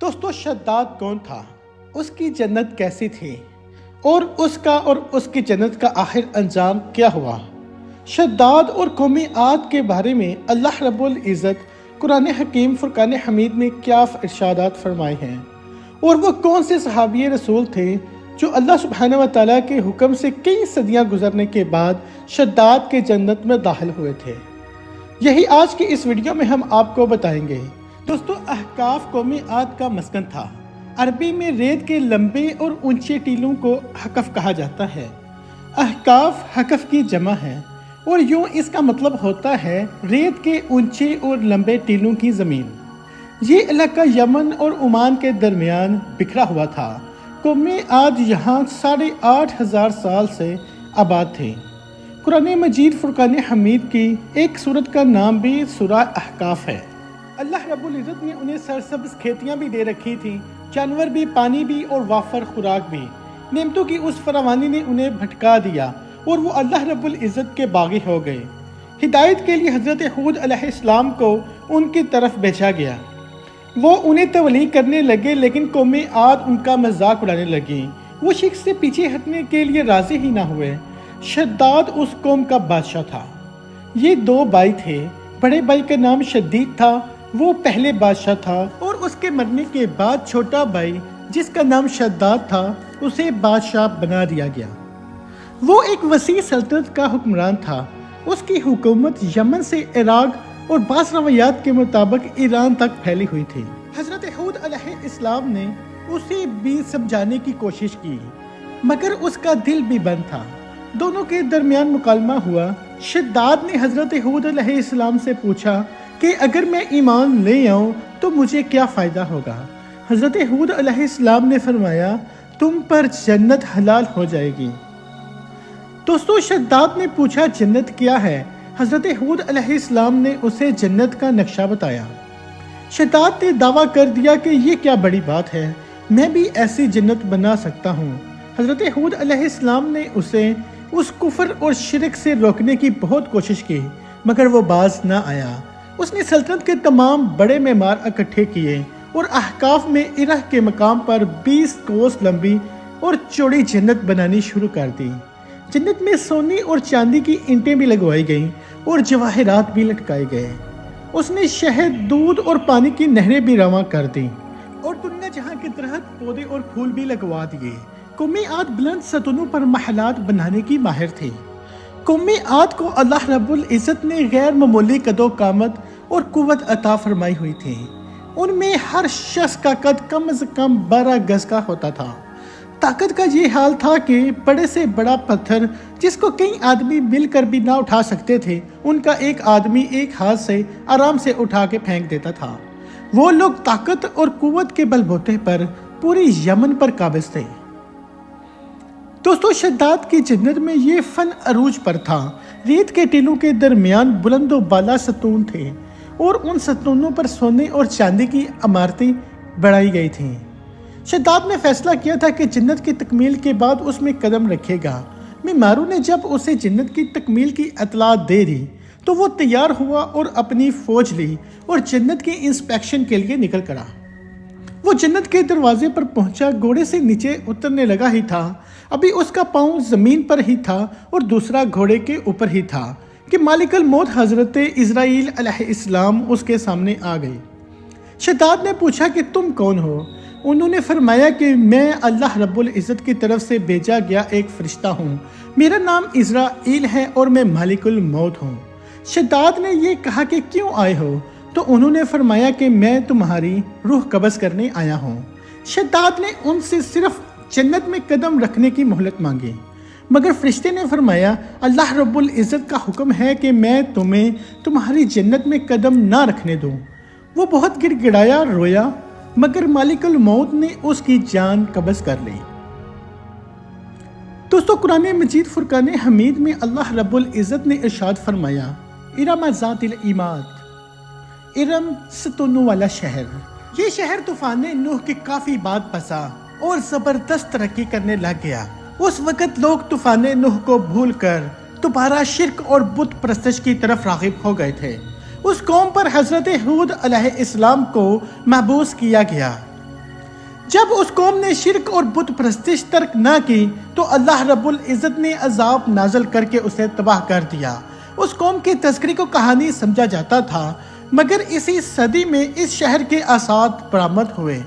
दोस्तों शद्दाद कौन था, उसकी जन्नत कैसी थी और उसकी जन्नत का आखिर अंजाम क्या हुआ। शद्दाद और कौमी आद के बारे में अल्लाह रब्बुल इज़्ज़त कुरान हकीम फुरकान हमीद में क्या इरशादात फरमाए हैं और वो कौन से सहाबी रसूल थे जो अल्लाह सुब्हानहू व तआला के हुक्म से कई सदियां गुजरने के बाद शद्दाद के जन्नत में दाखिल हुए थे। यही आज की इस वीडियो में हम आपको बताएंगे। दोस्तों अहकाफ कौमी आद का मस्कन था। अरबी में रेत के लंबे और ऊंचे टीलों को हकफ कहा जाता है। अहकाफ हकफ की जमा है और यूं इसका मतलब होता है रेत के ऊंचे और लंबे टीलों की ज़मीन। ये इलाका यमन और ओमान के दरमियान बिखरा हुआ था। कौमी आद यहाँ 8,500 साल से आबाद थे। कुरान मजीद फुरकान हमीद की एक सूरत का नाम भी सूरह अहकाफ है। अल्लाह रब्बुल इज़्ज़त ने उन्हें सरसब्ज़ खेतियाँ भी दे रखी थी, जानवर भी, पानी भी और वाफर खुराक भी। नेमतों की उस फरावानी ने उन्हें भटका दिया और वो अल्लाह रब्बुल इज़्ज़त के बागी हो गए। हिदायत के लिए हज़रत हूद अलैहिस्सलाम को उनकी तरफ भेजा गया। वो उन्हें तबलीग करने लगे, लेकिन कौमे आद उनका मजाक उड़ाने लगी। वो शिर्क से पीछे हटने के लिए राजी ही ना हुए। शद्दाद उस कौम का बादशाह था। ये 2 भाई थे। बड़े भाई का नाम शदीद था, वो पहले बादशाह था, और उसके मरने के बाद छोटा भाई जिसका नाम शद्दाद था उसे बादशाह बना दिया गया। वो एक वसी सल्तनत का हुक्मरान था। उसकी हुकूमत यमन से इराक और बास रवायात के मुताबिक ईरान तक फैली हुई थी। हजरत हूद अलैहिस्सलाम ने उसे भी समझाने की कोशिश की, मगर उसका दिल भी बंद था। दोनों के दरमियान मुकालमा हुआ। शद्दाद ने हजरत हूद अलैहिस्सलाम से पूछा कि अगर मैं ईमान ले आऊं तो मुझे क्या फ़ायदा होगा। हजरत हूद अलैहिस्सलाम ने फरमाया, तुम पर जन्नत हलाल हो जाएगी। दोस्तों शद्दाद ने पूछा, जन्नत क्या है? हजरत हूद अलैहिस्सलाम ने उसे जन्नत का नक्शा बताया। शद्दाद ने दावा कर दिया कि ये क्या बड़ी बात है, मैं भी ऐसी जन्नत बना सकता हूँ। हजरत हूद अलैहिस्सलाम ने उसे उस कुफर और शिरक से रोकने की बहुत कोशिश की, मगर वो बाज ना आया। उसने सल्तनत के तमाम बड़े मेमार इकट्ठे किए और अहकाफ में इरह के मकाम पर 20 कोस लंबी और चौड़ी जन्नत बनानी शुरू कर दी। जन्नत में सोने और चांदी की ईंटें भी लगवाई गईं और जवाहिरात भी लटकाए गए। उसने शहद, दूध और पानी की नहरें भी रवां कर दी और दुनिया जहां के दरख्त, पौधे और फूल भी लगवा दिए। कौमी आद बुलंद सतूनों पर महलात बनाने की माहिर थे। कौमी आद को अल्लाह रब्बुल इज़्ज़त ने गैर मामूली कदो कामत और कुव्वत अता फरमाई हुई थी। उनमें हर शख्स का कद कम से कम 12 गज का होता था। ताकत का ये हाल था कि बड़े से बड़ा पत्थर जिसको कई आदमी मिलकर भी ना उठा सकते थे, उनका एक आदमी एक हाथ से आराम से उठा के फेंक देता था। वो लोग ताकत और कुव्वत के बलबूते पर पूरी यमन पर काबिज थे। दोस्तों शद्दाद की जन्नत में ये फन अरूज पर था। रेत के टीलों के दरमियान बुलंदो बाला सतून थे और उन सतूनों पर सोने और चांदी की इमारतें बढ़ाई गई थीं। शद्दाद ने फैसला किया था कि जन्नत की तकमील के बाद उसमें कदम रखेगा। मेमारों ने जब उसे जन्नत की तकमील की इतला दे दी तो वो तैयार हुआ और अपनी फौज ली और जन्नत की इंस्पेक्शन के लिए निकल पड़ा। वो जन्नत के दरवाजे पर पहुंचा, घोड़े से नीचे उतरने लगा ही था, अभी उसका पाँव ज़मीन पर ही था और दूसरा घोड़े के ऊपर ही था कि मालिकुल मौत हज़रत इज़राइल अलैहिस्सलाम उसके सामने आ गई। शद्दाद ने पूछा कि तुम कौन हो? उन्होंने फरमाया कि मैं अल्लाह रब्बुल इज़्ज़त की तरफ से भेजा गया एक फ़रिश्ता हूँ। मेरा नाम इज़राइल है और मैं मालिकुल मौत हूँ। शद्दाद ने ये कहा कि क्यों आए हो? तो उन्होंने फरमाया कि मैं तुम्हारी रूह कब्ज़ करने आया हूँ। शद्दाद ने उनसे सिर्फ जन्नत में कदम रखने की मोहलत मांगी, मगर फरिश्ते ने फरमाया, अल्लाह रब्बुल इज़्ज़त का हुक्म है कि मैं तुम्हें तुम्हारी जन्नत में कदम ना रखने दूँ। वो बहुत गिड़गिड़ाया, रोया, मगर मालिकुल मौत ने उसकी जान कब्ज़ कर ली। दोस्तों कुरान मजीद फुरकान हमीद में अल्लाह रब्बुल इज़्ज़त ने इरशाद फरमाया, इरम ज़ातिल इमाद, इरम सतूनों वाला शहर। ये शहर तूफान नूह के काफ़ी बाद बसा और ज़बरदस्त तरक्की करने लग गया। उस वक़्त लोग तूफान नूह को भूल कर दोबारा शिर्क और बुत परस्तश की तरफ राग़िब हो गए थे। उस कौम पर हज़रत हूद अलैहिस्सलाम को महबूस किया गया। جب اس قوم نے شرک اور بت پرستش ترک نہ کی تو اللہ رب العزت نے عذاب نازل کر کے اسے تباہ کر دیا۔ اس قوم کے تذکرے کو کہانی سمجھا جاتا تھا، مگر اسی صدی میں اس شہر کے آثار برآمد ہوئے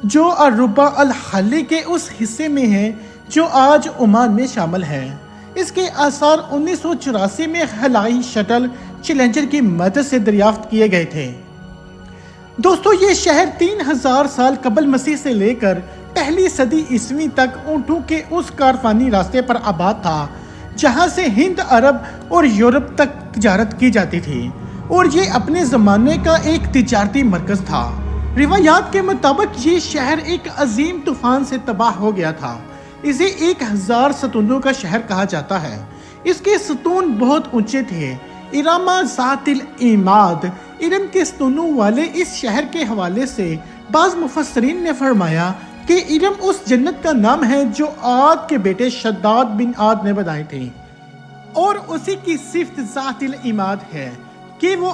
جو الربع الخلی کے اس حصے میں ہیں جو آج عمان میں شامل ہے۔ اس کے آثار 1984 میں خلائی شٹل چیلنجر کی مدد سے دریافت کیے گئے تھے۔ دوستو، یہ شہر 3000 سال قبل مسیح سے لے کر پہلی صدی عیسوی تک اونٹوں کے اس کارفانی راستے پر آباد تھا جہاں سے ہند، عرب اور یورپ تک تجارت کی جاتی تھی، اور یہ اپنے زمانے کا ایک تجارتی مرکز تھا۔ روایات کے مطابق یہ شہر ایک عظیم طوفان سے تباہ ہو گیا تھا۔ اسے 1000 ستونوں کا شہر کہا جاتا ہے۔ اس کے ستون بہت اونچے تھے۔ ارم ذات العماد، ارم کے ستونوں والے اس شہر کے حوالے سے بعض مفسرین نے فرمایا کہ ارم اس جنت کا نام ہے جو عاد کے بیٹے شداد بن عاد نے بنائی تھی، اور اسی کی صفت ذات العماد ہے کہ وہ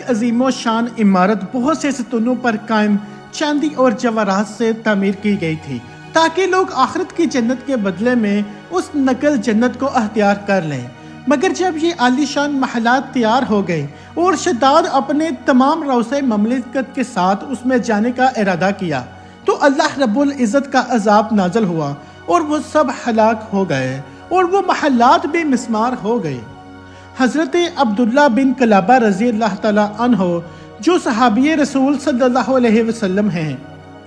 عظیم و شان عمارت بہت سے ستونوں پر قائم چاندی اور جواہرات سے تعمیر کی گئی تھی تاکہ لوگ آخرت کی جنت کے بدلے میں اس نقل جنت کو اختیار کر لیں۔ مگر جب یہ عالی شان محلات تیار ہو گئے اور شداد اپنے تمام رؤساء مملکت کے ساتھ اس میں جانے کا ارادہ کیا تو اللہ رب العزت کا عذاب نازل ہوا اور وہ سب ہلاک ہو گئے اور وہ محلات بے مسمار ہو گئے۔ حضرت عبداللہ بن کلابہ رضی اللہ تعالیٰ عنہ جو صحابی رسول صلی اللہ علیہ وسلم ہیں،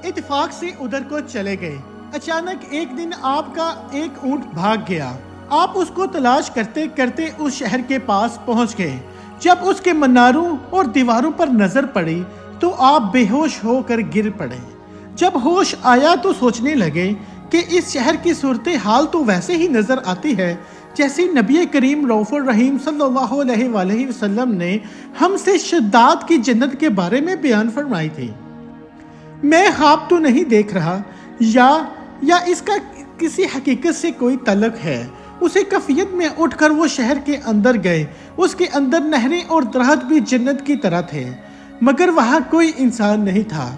اتفاق سے ادھر کو چلے گئے۔ اچانک ایک دن آپ کا ایک اونٹ بھاگ گیا۔ آپ اس کو تلاش کرتے کرتے اس شہر کے پاس پہنچ گئے۔ جب اس کے مناروں اور دیواروں پر نظر پڑی تو آپ بے ہوش ہو کر گر پڑے۔ جب ہوش آیا تو سوچنے لگے کہ اس شہر کی صورتحال تو ویسے ہی نظر آتی ہے جیسے نبی کریم رؤوف الرحیم صلی اللہ علیہ وآلہ وسلم نے ہم سے شداد کی جنت کے بارے میں بیان فرمائی تھی۔ میں خواب تو نہیں دیکھ رہا یا اس کا کسی حقیقت سے کوئی تعلق ہے۔ اسے کفیت میں اٹھ کر وہ شہر کے اندر گئے۔ اس کے اندر نہریں اور درخت بھی جنت کی طرح تھے، مگر وہاں کوئی انسان نہیں تھا۔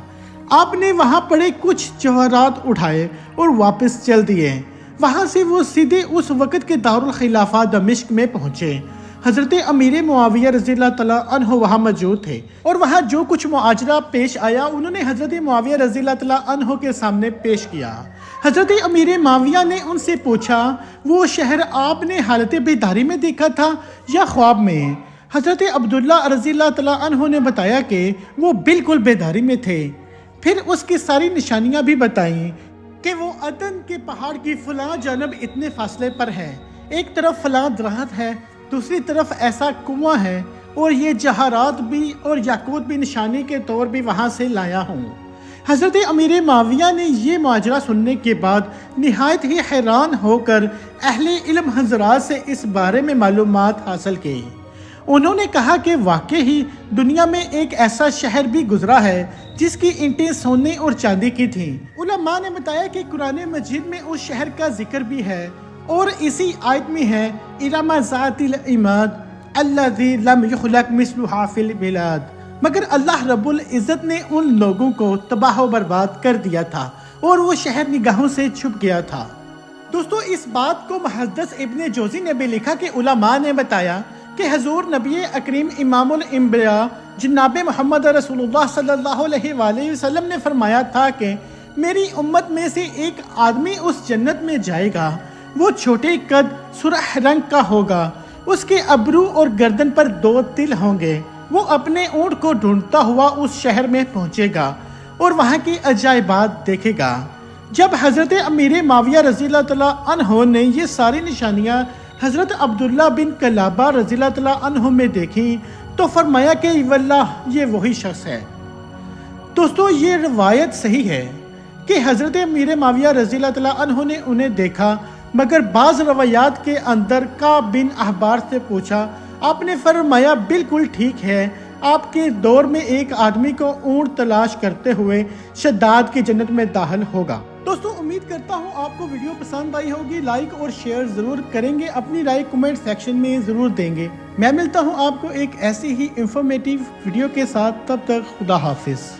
آپ نے وہاں پڑے کچھ جواہرات اٹھائے اور واپس چل دیے۔ وہاں سے وہ سیدھے اس وقت کے دارالخلافہ دمشق میں پہنچے۔ حضرت امیر معاویہ رضی اللہ تعالیٰ عنہ وہاں موجود تھے، اور وہاں جو کچھ معاجرہ پیش آیا انہوں نے حضرت معاویہ رضی اللہ تعالیٰ عنہ کے سامنے پیش کیا۔ حضرت امیر معاویہ نے ان سے پوچھا، وہ شہر آپ نے حالت بیداری میں دیکھا تھا یا خواب میں؟ حضرت عبداللہ رضی اللہ تعالیٰ عنہ نے بتایا کہ وہ بالکل بیداری میں تھے۔ پھر اس کی ساری نشانیاں بھی بتائیں کہ وہ عدن کے پہاڑ کی فلاں جانب اتنے فاصلے پر ہے، ایک طرف فلاں درخت ہے، دوسری طرف ایسا کنواں ہے، اور یہ جواہرات بھی اور یاقوت بھی نشانی کے طور بھی وہاں سے لایا ہوں۔ حضرت امیر معاویہ نے یہ ماجرا سننے کے بعد نہایت ہی حیران ہو کر اہل علم حضرات سے اس بارے میں معلومات حاصل کی۔ انہوں نے کہا کہ واقعی دنیا میں ایک ایسا شہر بھی گزرا ہے جس کی اینٹیں سونے اور چاندی کی تھیں۔ علماء نے بتایا کہ قرآن مجید میں اس شہر کا ذکر بھی ہے، اور اسی آیت میں ہے ارم ذات العماد الذی لم یخلق مثلھا فی البلاد۔ مگر اللہ رب العزت نے ان لوگوں کو تباہ و برباد کر دیا تھا اور وہ شہر نگاہوں سے چھپ گیا تھا۔ دوستو، اس بات کو محدث ابن جوزی نے بھی لکھا کہ علماء نے بتایا کہ حضور نبی اکریم امام الانبیاء جناب محمد رسول اللہ صلی اللہ علیہ وآلہ وسلم نے فرمایا تھا کہ میری امت میں سے ایک آدمی اس جنت میں جائے گا، وہ چھوٹے قد سرخ رنگ کا ہوگا، اس کے ابرو اور گردن پر 2 تل ہوں گے، وہ اپنے اونٹ کو ڈھونڈتا ہوا اس شہر میں پہنچے گا اور وہاں کی عجائبات دیکھے گا۔ جب حضرت امیر معاویہ رضی اللہ تعالیٰ عنہ نے یہ ساری نشانیاں حضرت عبداللہ بن کلابہ رضی اللہ تعالیٰ عنہ میں دیکھی تو فرمایا کہ واللہ یہ وہی شخص ہے۔ دوستو، یہ روایت صحیح ہے کہ حضرت امیر معاویہ رضی اللہ تعالیٰ عنہ نے انہیں دیکھا، مگر بعض روایات کے اندر کعب بن احبار سے پوچھا، آپ نے فرمایا بالکل ٹھیک ہے، آپ کے دور میں ایک آدمی کو اونٹ تلاش کرتے ہوئے شداد کی جنت میں داخل ہوگا۔ دوستو، امید کرتا ہوں آپ کو ویڈیو پسند آئی ہوگی، لائک اور شیئر ضرور کریں گے، اپنی رائے کمنٹ سیکشن میں ضرور دیں گے۔ میں ملتا ہوں آپ کو ایک ایسی ہی انفارمیٹیو ویڈیو کے ساتھ، تب تک خدا حافظ۔